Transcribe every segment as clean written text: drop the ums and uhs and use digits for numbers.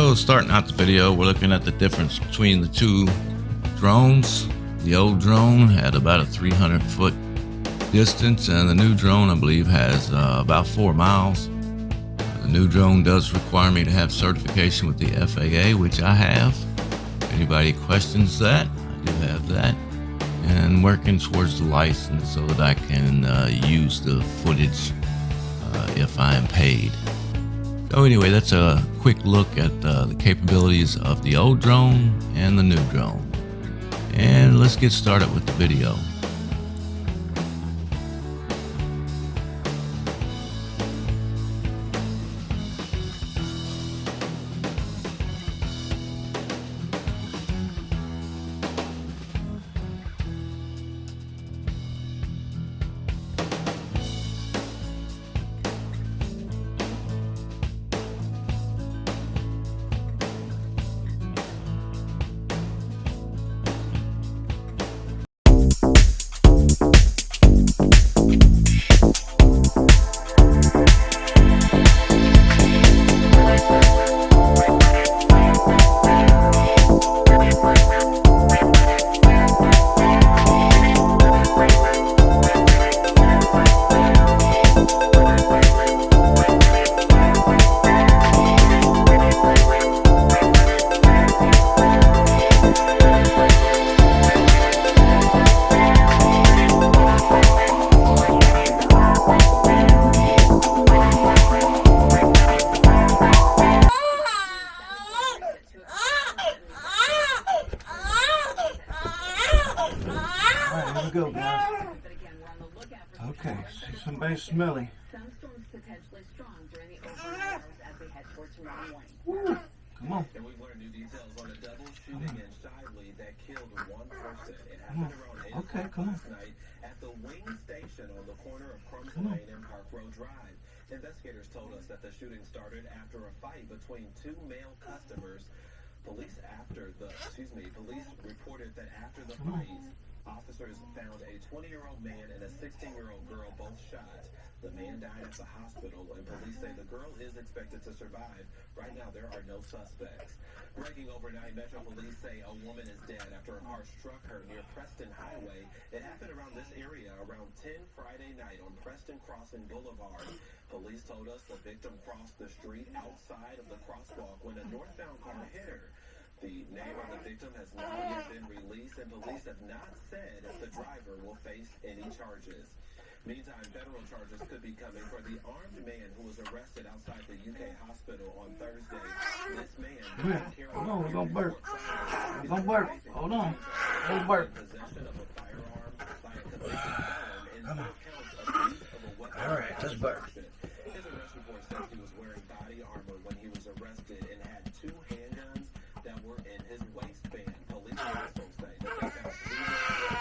So starting out the video, we're looking at the difference between the two drones. The old drone had about a 300-foot distance, and the new drone, I believe, has about 4 miles. The new drone does require me to have certification with the FAA, which I have. If anybody questions that, I do have that. And working towards the license so that I can use the footage if I am paid. So anyway, that's a quick look at the capabilities of the old drone and the new drone. And let's get started with the video. Go, guys. Okay, see somebody smelly. Some storms potentially strong during the opening hours as we head towards tomorrow morning. Come on. And we've learned new details on a double shooting in Shively that killed one person. It happened around 8 o'clock last night at the Wing Station on the corner of Crumbs Lane and Park Road Drive. Investigators told us that the shooting started after a fight between two male customers. Police reported that after the fight, officers found a 20-year-old man and a 16-year-old girl both shot. The man died at the hospital, and police say the girl is expected to survive. Right now, there are no suspects. Breaking overnight, Metro Police say a woman is dead after a car struck her near Preston Highway. It happened around this area around 10 Friday night on Preston Crossing Boulevard. Police told us the victim crossed the street outside of the crosswalk when a northbound car hit her. The name of the victim has not yet been released, and police have not said if the driver will face any charges. Meantime, federal charges could be coming for the armed man who was arrested outside the UK hospital on Thursday. This man, Hold on, we're gonna burp. We're gonna burp. Hold on. We'll burp. possession of a firearm by a convicted felon and 4 counts of use of a weapon. All right, let's burp. His arrest report says he was wearing body armor when he was arrested and had 2 handguns that were in his waistband. Police also say that they found 3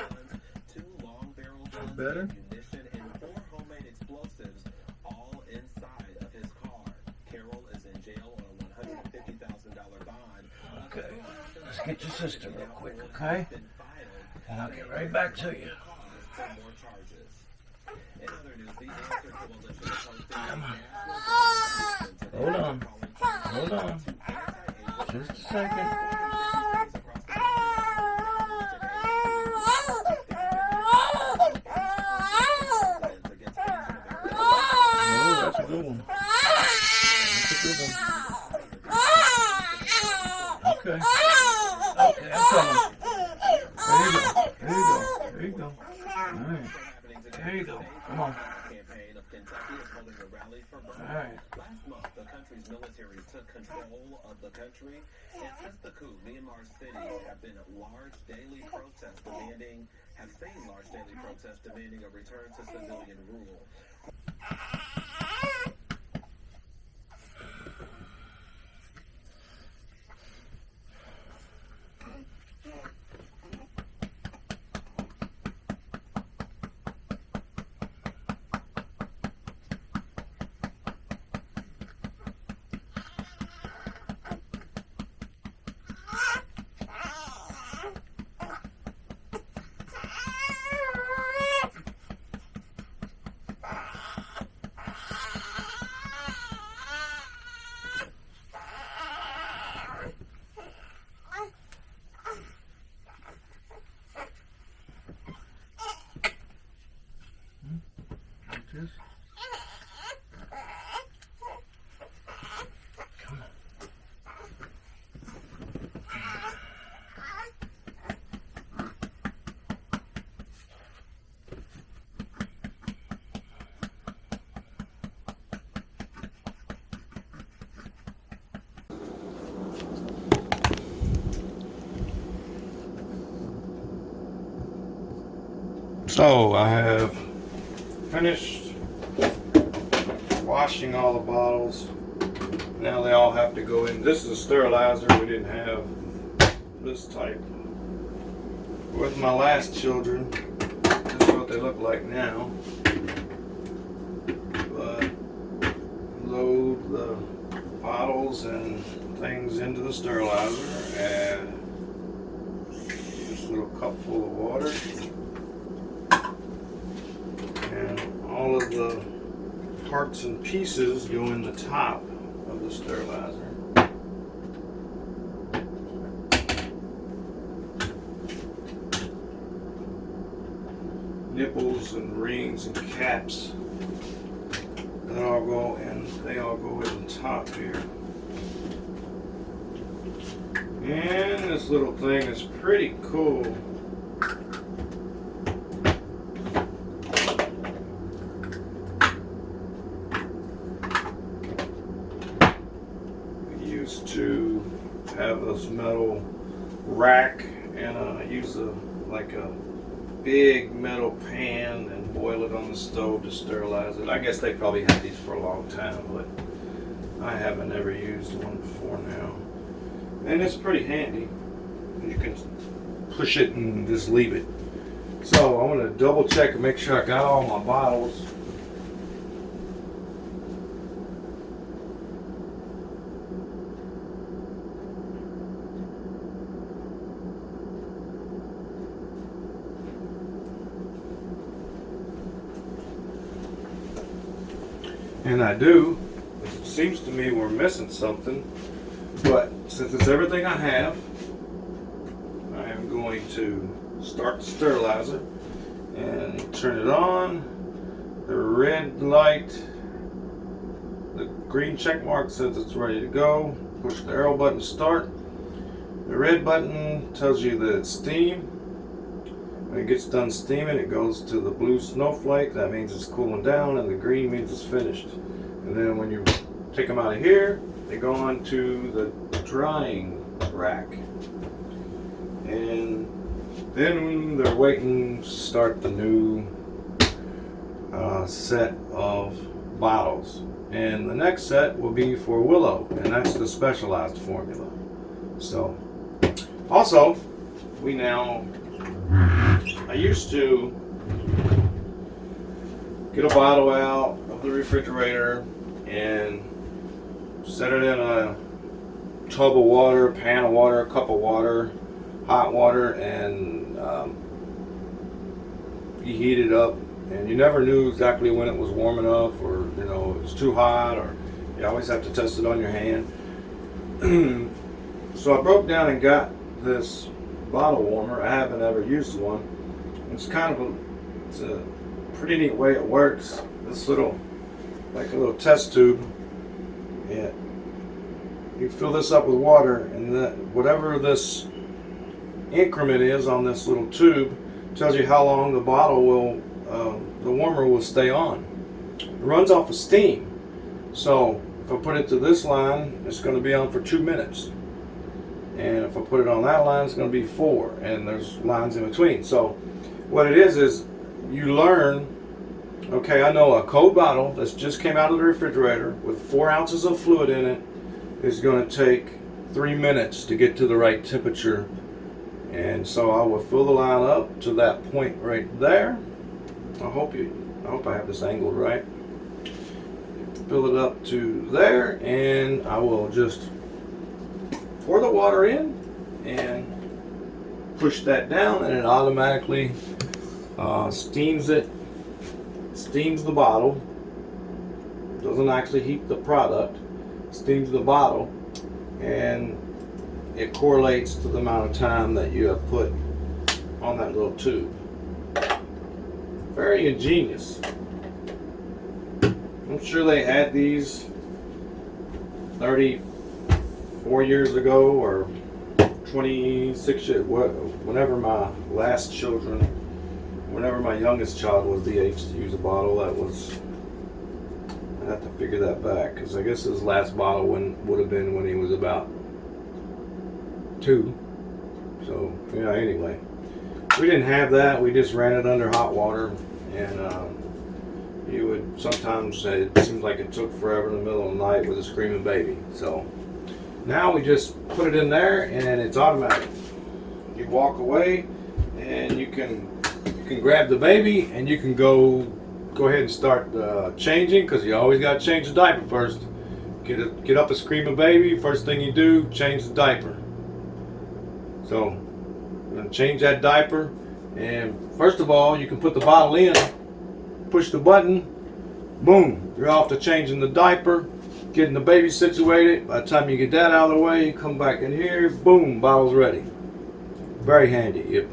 guns, 2 long-barrel guns, Better? ammunition, and 4 homemade explosives, all inside of his car. Carroll is in jail on a $150,000 bond. Okay, let's get your sister real quick, okay? And I'll get right back to you. For more charges. In other news, the Answer Coalition is hosting Hold on. Hold on. Just a second. Oh, that's a good one. That's a good one. Okay. Okay, I'm coming. There you go. There you go. There you go. All right. There you go. Come on. Campaign of Kentucky is holding a rally for vote. All right. Last month, the country's military took control of the country, and since the coup, Myanmar cities have seen large daily protests demanding a return to civilian rule. So I have finished washing all the bottles. Now they all have to go in. This is a sterilizer. We didn't have this type with my last children. This is what they look like now. But load the bottles and things into the sterilizer. Add this little cup full of water. And all of the parts and pieces go in the top of the sterilizer. Nipples and rings and caps, they all go in the top here. And this little thing is pretty cool. We used to have this metal rack, and I use a big metal pan and boil it on the stove to sterilize it. I guess they probably had these for a long time, but I haven't ever used one before now. And it's pretty handy. You can push it and just leave it. So I want to double check and make sure I got all my bottles. And I do. It seems to me we're missing something, but since it's everything I have, I am going to start the sterilizer and turn it on. The red light, the green check mark says it's ready to go. Push the arrow button to start. The red button tells you that it's steam. When it gets done steaming, it goes to the blue snowflake. That means it's cooling down, and the green means it's finished. And then when you take them out of here, they go on to the drying rack. And then they're waiting to start the new set of bottles. And the next set will be for Willow, and that's the specialized formula. So, also, I used to get a bottle out of the refrigerator and set it in a tub of water, pan of water, a cup of water, hot water, and you heat it up, and you never knew exactly when it was warm enough, or it was too hot, or you always have to test it on your hand. So I broke down and got this bottle warmer. I haven't ever used one. It's a pretty neat way it works. This little, like a little test tube. Yeah. You fill this up with water, and whatever this increment is on this little tube tells you how long the bottle will, the warmer will stay on. It runs off of steam. So if I put it to this line, it's going to be on for 2 minutes. And if I put it on that line, it's going to be 4. And there's lines in between. So what it is you learn, okay, I know a cold bottle that's just came out of the refrigerator with 4 ounces of fluid in it is going to take 3 minutes to get to the right temperature. And so I will fill the line up to that point right there. I hope I have this angled right. Fill it up to there, and I will just pour the water in and push that down, and it automatically steams the bottle. Doesn't actually heat the product, steams the bottle, and it correlates to the amount of time that you have put on that little tube. Very ingenious. I'm sure they had these 34 years ago or 26 years, whenever my youngest child was the age to use a bottle. I'd have to figure that back, because I guess his last bottle would have been when he was about 2. So yeah, anyway, We didn't have that. We just ran it under hot water, and you would sometimes, it seemed like it took forever in the middle of the night with a screaming baby. So now we just put it in there and it's automatic. You walk away and you can grab the baby and you can go ahead and start changing, because you always got to change the diaper first. Get up a screaming baby, first thing you do, change the diaper. So I'm going to change that diaper, and first of all you can put the bottle in, push the button, boom, you're off to changing the diaper, getting the baby situated. By the time you get that out of the way, you come back in here, boom, bottle's ready. Very handy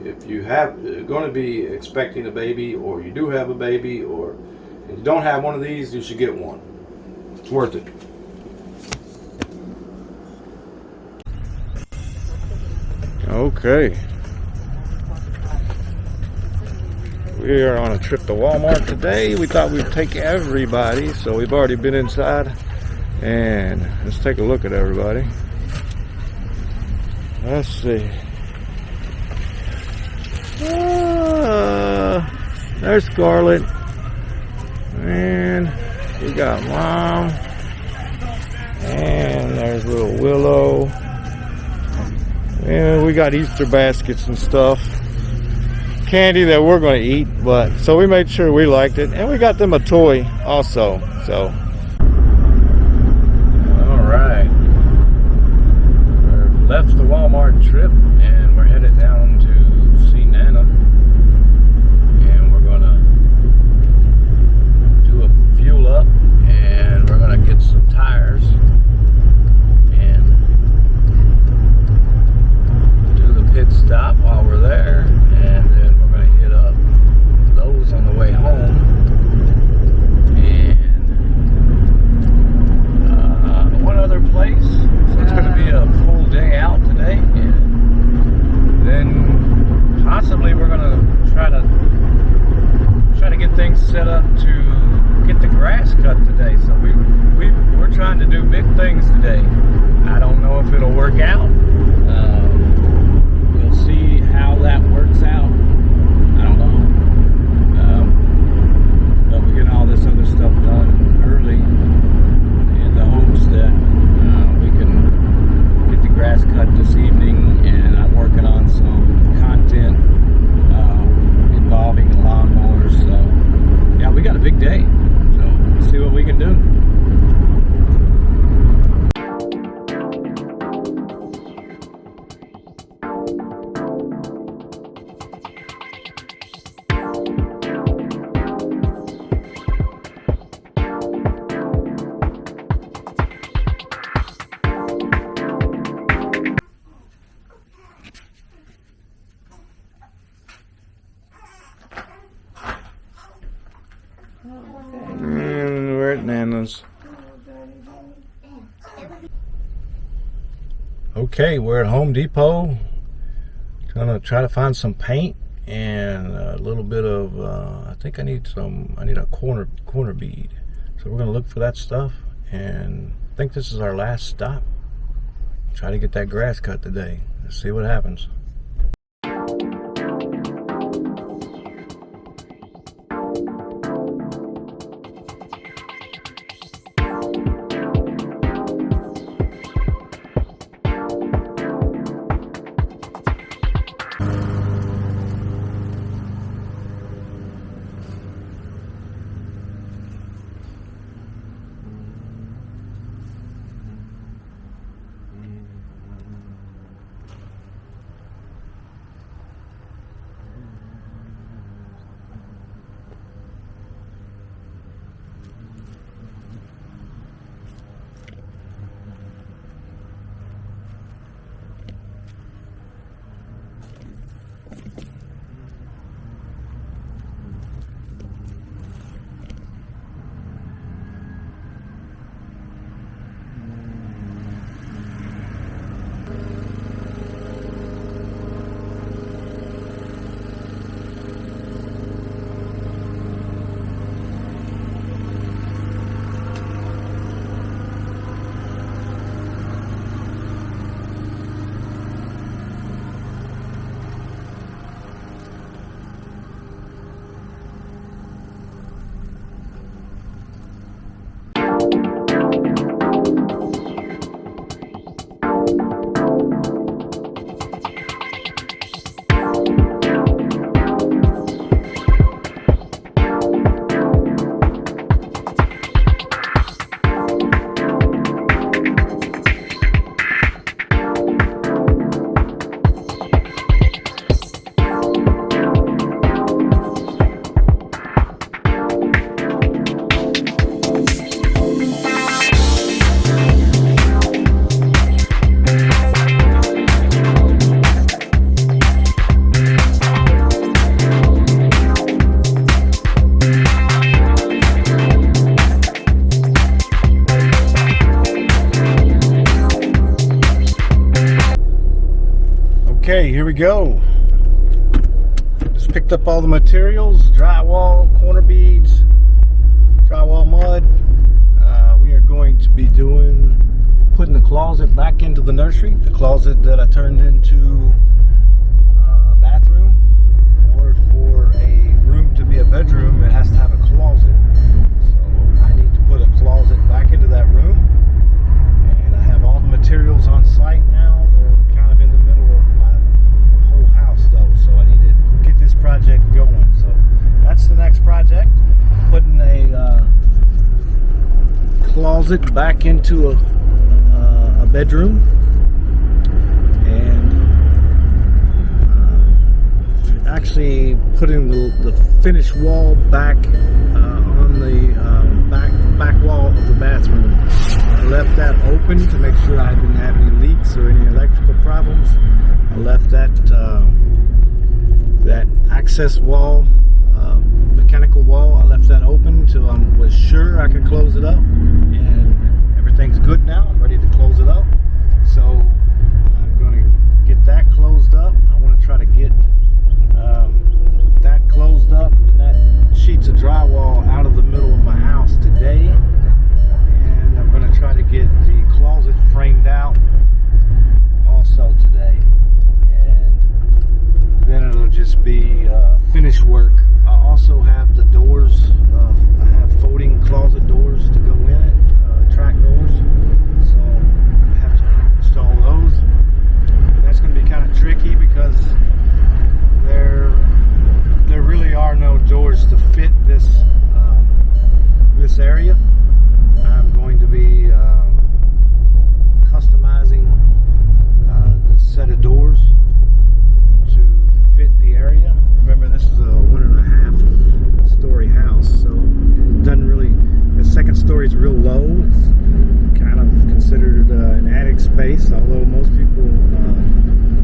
if you have going to be expecting a baby, or you do have a baby, or if you don't have one of these, you should get one. It's worth it. Okay. We are on a trip to Walmart today. We thought we'd take everybody, so we've already been inside. And let's take a look at everybody. Let's see. There's Scarlett. And we got Mom. And there's little Willow. And we got Easter baskets and stuff. Candy that we're going to eat, but so we made sure we liked it. And we got them a toy also. So. Alright. We've left the Walmart trip and we're headed down to see Nana. And we're going to do a fuel up and we're going to get some tires and do the pit stop while we're there. And then we're going to hit up Lowe's on the way home. And one other place. So it's going to be a full day out today. And then possibly we're going to try to get things set up to get the grass cut today. So we're trying to do big things today. I don't know if it'll work out. We'll see how that works out. I don't know. But we're getting all this other stuff done early in the homestead. We can get the grass cut this evening, and I'm working on some content involving lawnmowers. So yeah, we got a big day. So we'll see what we can do. And we're at Nana's. Okay, we're at Home Depot. Gonna try to find some paint and a little bit of I think I need a corner bead. So we're gonna look for that stuff, and I think this is our last stop. Try to get that grass cut today. Let's see what happens. here we go. Just picked up all the materials, drywall, corner beads, drywall mud. We are going to be putting the closet back into the nursery. The closet that I turned into a bathroom. In order for a room to be a bedroom, it has to have a closet. So I need to put a closet back into that room. And I have all the materials on site now. They're kind of in the middle of my whole house though, so I need to get this project going. So that's the next project. Putting a closet back into a bedroom, and actually putting the finished wall back on the back wall of the bathroom. I left that open to make sure I didn't have any leaks or any electrical problems. I left that access wall, mechanical wall, I left that open until I was sure I could close it up, and everything's good now. I'm ready to close it up, so I'm going to get that closed up. I want to try to get that closed up and that sheets of drywall out of the middle of my house today, and I'm going to try to get the closet framed out also today, and then it'll just be finished work. I also have the doors. I have folding closet doors to go in it, track doors. So I have to install those. And that's going to be kind of tricky because there really are no doors to fit this area. I'm going to be customizing the set of doors to fit the area. Remember, this is a 1.5 story house, so it doesn't really. The second story is real low. It's kind of considered an attic space, although most people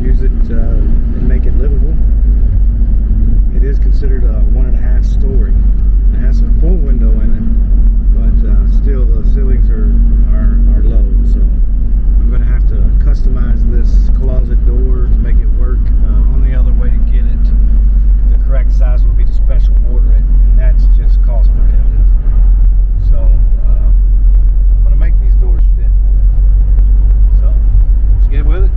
use it and make it livable. It is considered a 1.5 story. It has a full window in it, but still the ceilings are low. So I'm going to have to customize this closet door to make it work. Only other way to get it the correct size would be to special order it, and that's just cost prohibitive. So I'm going to make these doors fit. So let's get with it.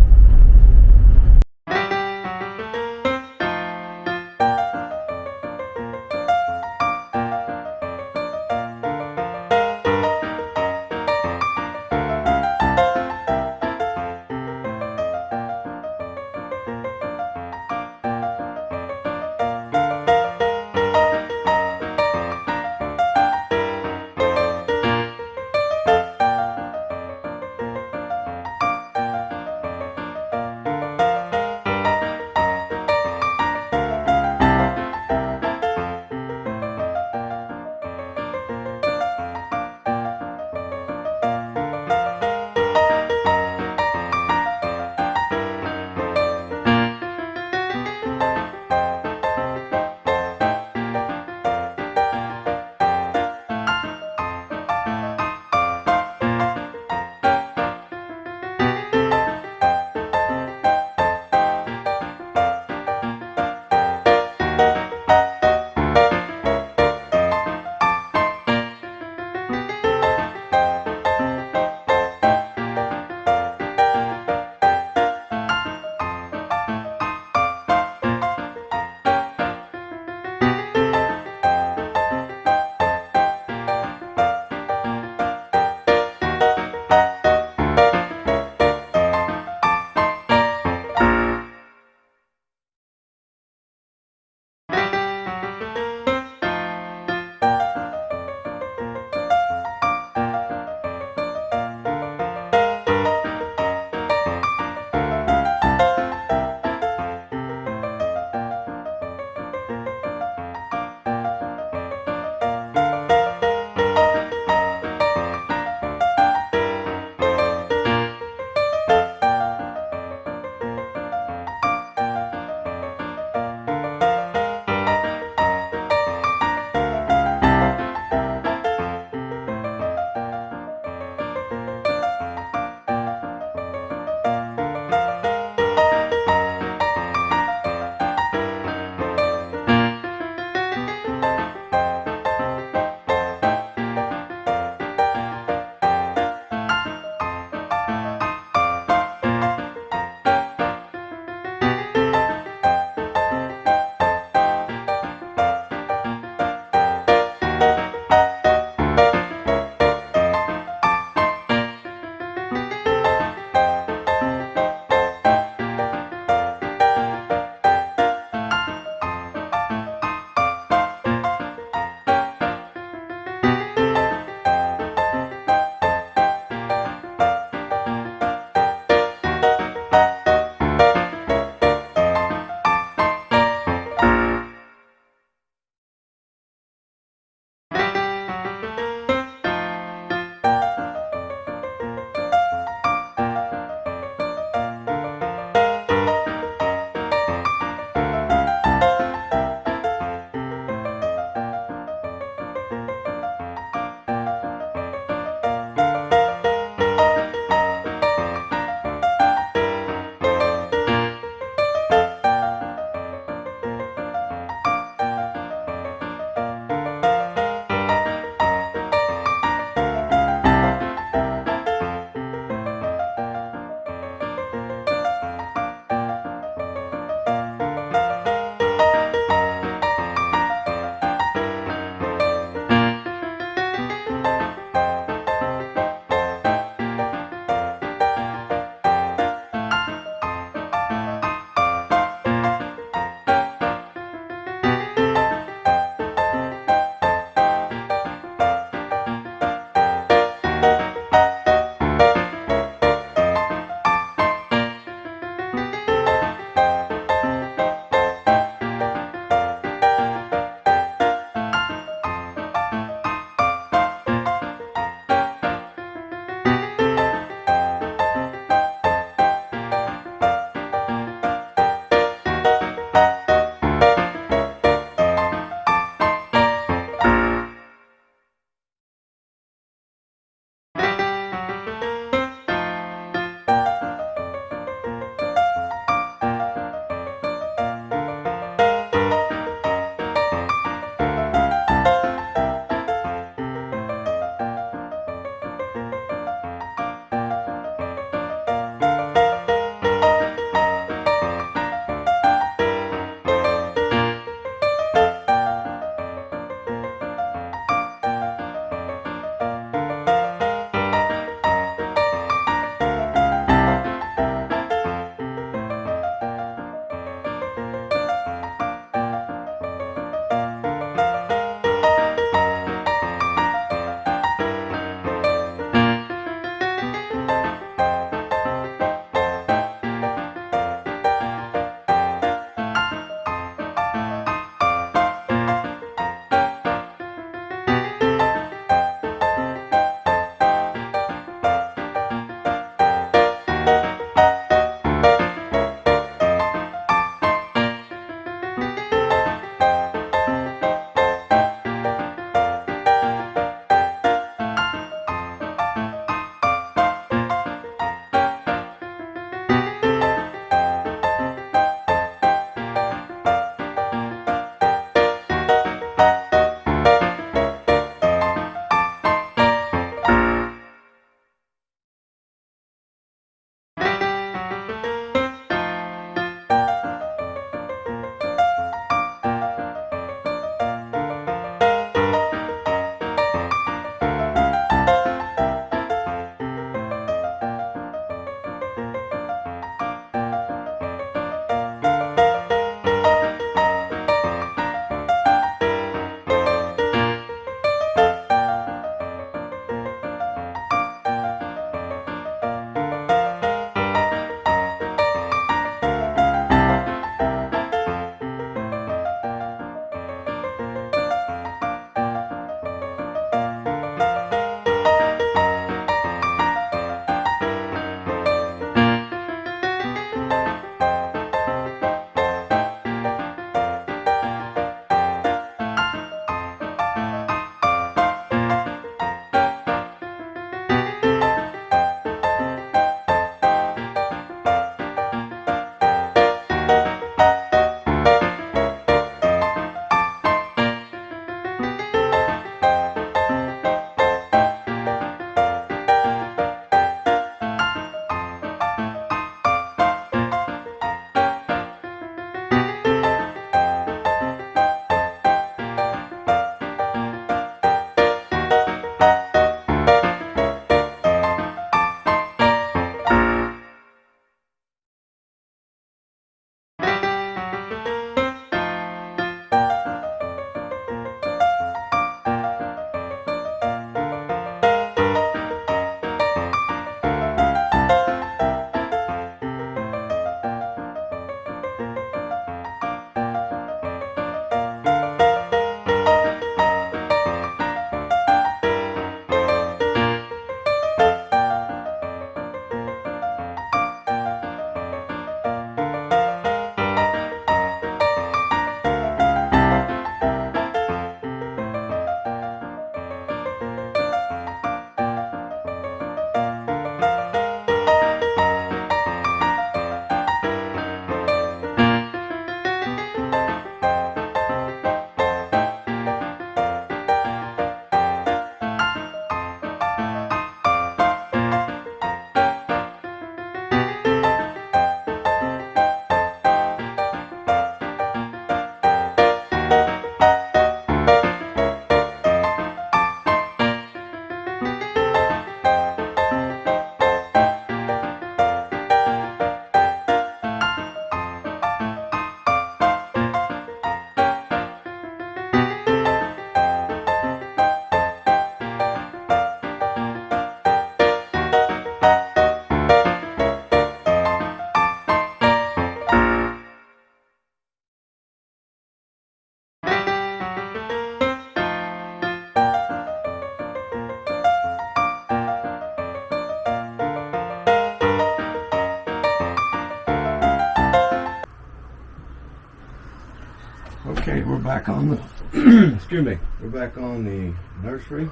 Okay, we're back on the excuse me. We're back on the nursery.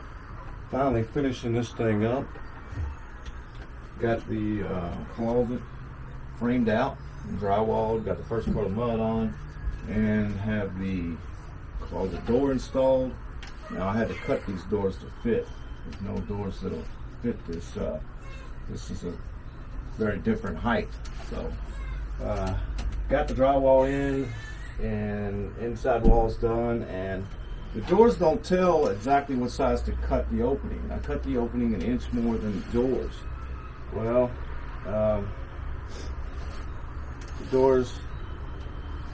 Finally finishing this thing up. Got the closet framed out, drywall. Got the first coat of mud on, and have the closet door installed. Now I had to cut these doors to fit. There's no doors that'll fit this. This is a very different height. So got the drywall in and inside walls done, and the doors don't tell exactly what size to cut the opening. I cut the opening an inch more than the doors. Well, the doors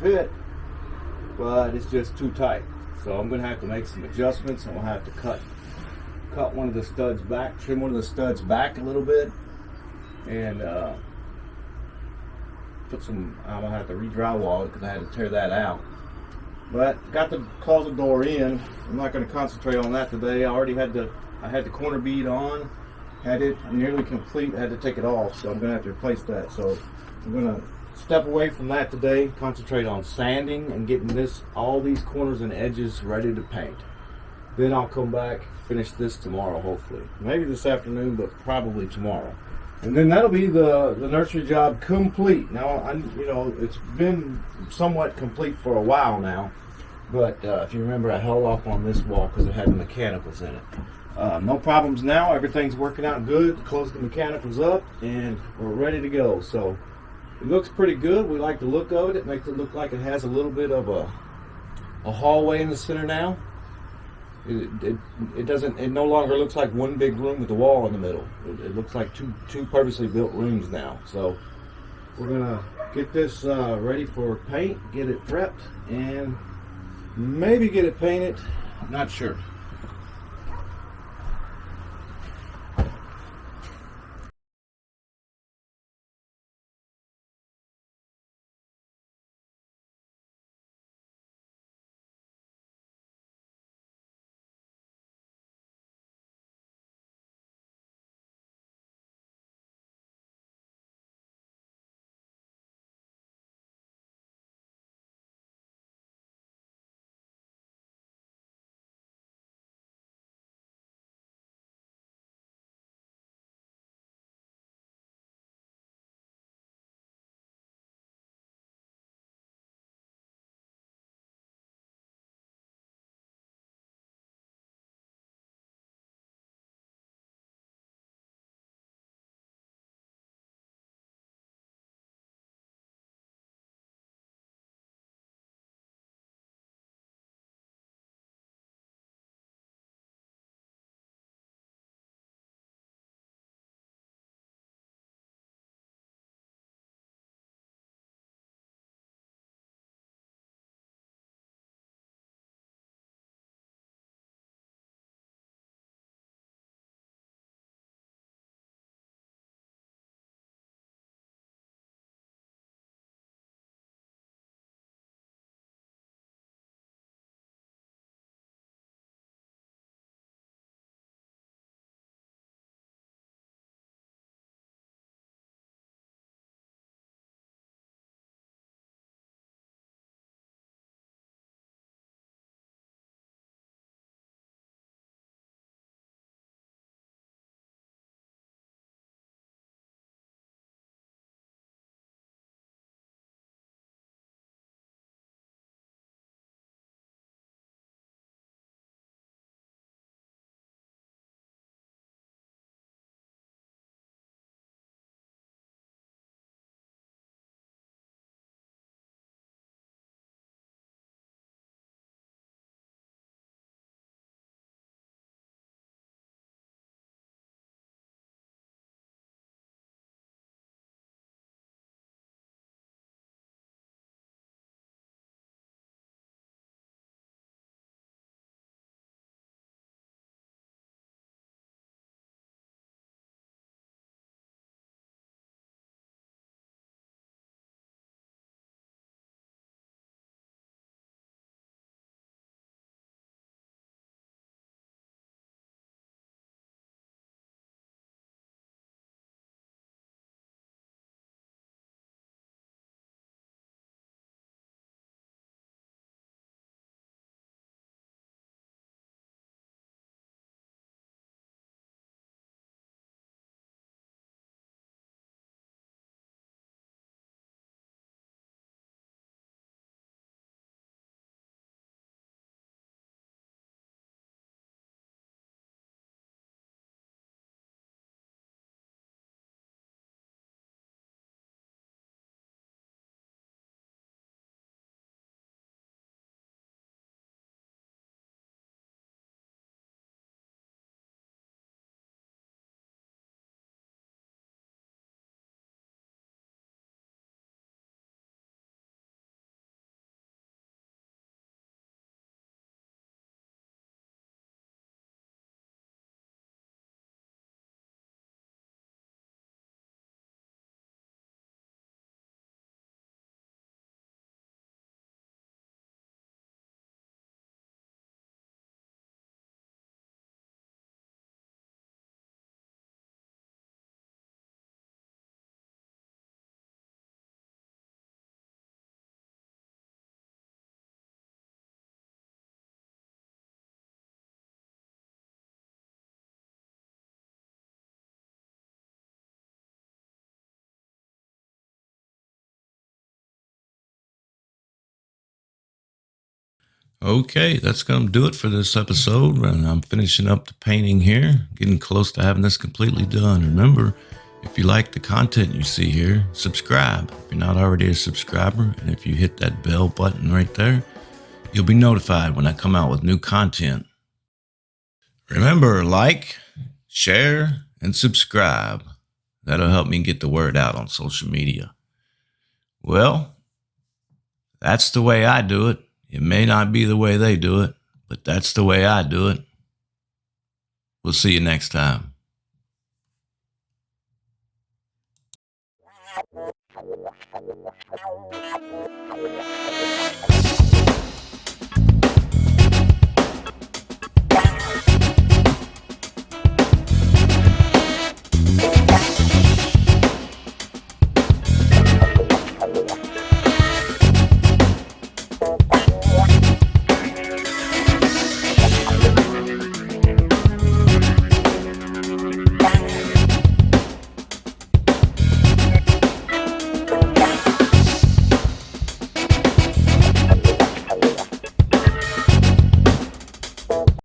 fit, but it's just too tight. So I'm gonna have to make some adjustments. I'm gonna have to cut one of the studs back, trim one of the studs back a little bit, and I'm gonna have to re-drywall it because I had to tear that out. But got the closet door in. I'm not gonna concentrate on that today. I had the corner bead on, had it nearly complete, had to take it off, so I'm gonna have to replace that. So I'm gonna step away from that today, concentrate on sanding and getting all these corners and edges ready to paint. Then I'll come back, finish this tomorrow, hopefully. Maybe this afternoon, but probably tomorrow. And then that'll be the nursery job complete. Now, it's been somewhat complete for a while now, but if you remember, I held off on this wall because it had the mechanicals in it. No problems now. Everything's working out good. Closed the mechanicals up, and we're ready to go. So it looks pretty good. We like the look of it. It makes it look like it has a little bit of a hallway in the center now. It no longer looks like one big room with a wall in the middle. It looks like two purposely built rooms now. So we're gonna get this ready for paint, get it prepped, and maybe get it painted. Not sure. Okay, that's going to do it for this episode. And I'm finishing up the painting here, getting close to having this completely done. Remember, if you like the content you see here, subscribe if you're not already a subscriber. And if you hit that bell button right there, you'll be notified when I come out with new content. Remember, like, share, and subscribe. That'll help me get the word out on social media. Well, that's the way I do it. It may not be the way they do it, but that's the way I do it. We'll see you next time.